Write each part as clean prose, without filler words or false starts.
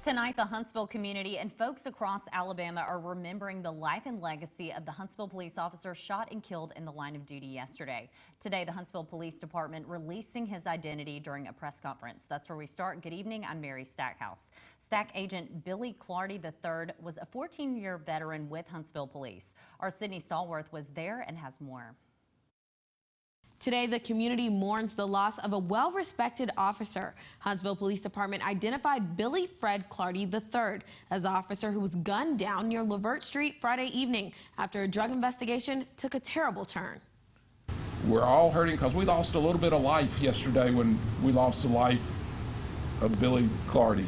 Tonight, the Huntsville community and folks across Alabama are remembering the life and legacy of the Huntsville police officer shot and killed in the line of duty yesterday. Today, the Huntsville Police Department releasing his identity during a press conference. That's where we start. Good evening. I'm Mary Stackhouse. Stack Agent Billy Clardy III was a 14-year veteran with Huntsville Police. Our Sydney STALLWORTH was there and has more. Today, the community mourns the loss of a well-respected officer. Huntsville Police Department identified Billy Fred Clardy III as the officer who was gunned down near Levert Street Friday evening after a drug investigation took a terrible turn. We're all hurting because we lost a little bit of life yesterday when we lost the life of Billy Clardy.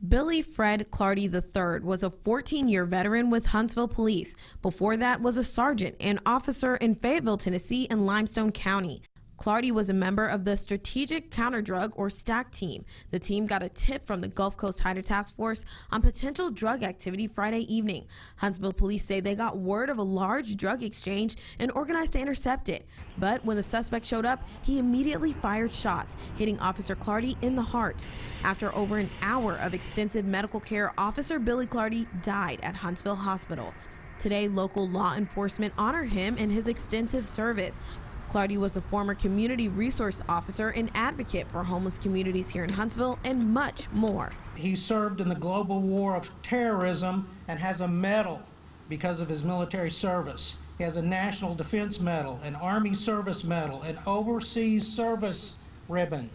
Billy Fred Clardy III was a 14-year veteran with Huntsville Police. Before that was a sergeant and officer in Fayetteville, Tennessee and Limestone County. Clardy was a member of the Strategic Counter-Drug or STAC team. The team got a tip from the Gulf Coast Hider Task Force on potential drug activity Friday evening. Huntsville police say they got word of a large drug exchange and organized to intercept it. But when the suspect showed up, he immediately fired shots, hitting Officer Clardy in the heart. After over an hour of extensive medical care, Officer Billy Clardy died at Huntsville Hospital. Today, local law enforcement honor him and his extensive service. Clardy was a former community resource officer and advocate for homeless communities here in Huntsville and much more. He served in the global war of terrorism and has a medal because of his military service. He has a National Defense Medal, an Army Service Medal, an Overseas Service Ribbon.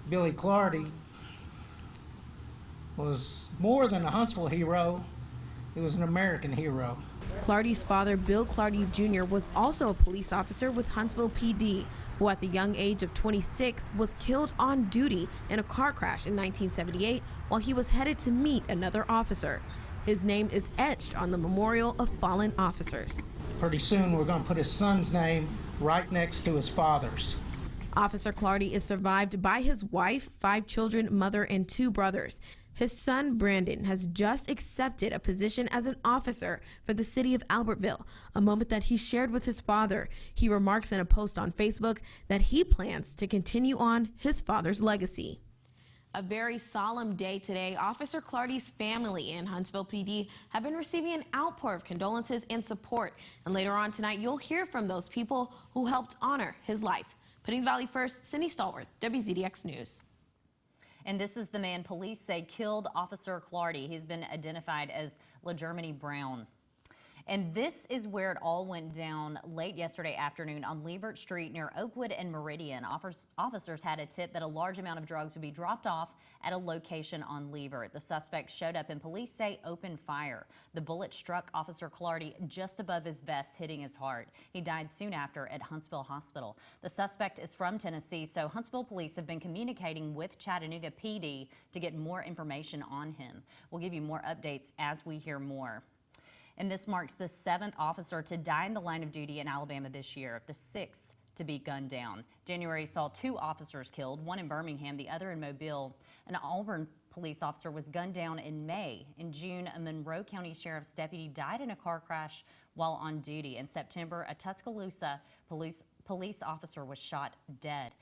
Billy Clardy was more than a Huntsville hero. He was an American hero. Clardy's father, Bill Clardy Jr., was also a police officer with Huntsville PD, who at the young age of 26 was killed on duty in a car crash in 1978 while he was headed to meet another officer. His name is etched on the memorial of fallen officers. Pretty soon we're going to put his son's name right next to his father's. Officer Clardy is survived by his wife, 5 children, mother, and 2 brothers. His son, Brandon, has just accepted a position as an officer for the city of Albertville, a moment that he shared with his father. He remarks in a post on Facebook that he plans to continue on his father's legacy. A very solemn day today. Officer Clardy's family and Huntsville PD have been receiving an outpour of condolences and support. And later on tonight, you'll hear from those people who helped honor his life. Putting the Valley first, Sydney STALLWORTH, WZDX News. And this is the man police say killed Officer Clardy. He's been identified as LaGermany Brown. And this is where it all went down late yesterday afternoon on Levert Street near Oakwood and Meridian. Officers had a tip that a large amount of drugs would be dropped off at a location on Levert. The suspect showed up and police say opened fire. The bullet struck Officer Clardy just above his vest, hitting his heart. He died soon after at Huntsville Hospital. The suspect is from Tennessee, so Huntsville police have been communicating with Chattanooga PD to get more information on him. We'll give you more updates as we hear more. And this marks the 7th officer to die in the line of duty in Alabama this year, the 6th to be gunned down. January saw 2 officers killed, one in Birmingham, the other in Mobile. An Auburn police officer was gunned down in May. In June, a Monroe County Sheriff's deputy died in a car crash while on duty. In September, a Tuscaloosa police officer was shot dead.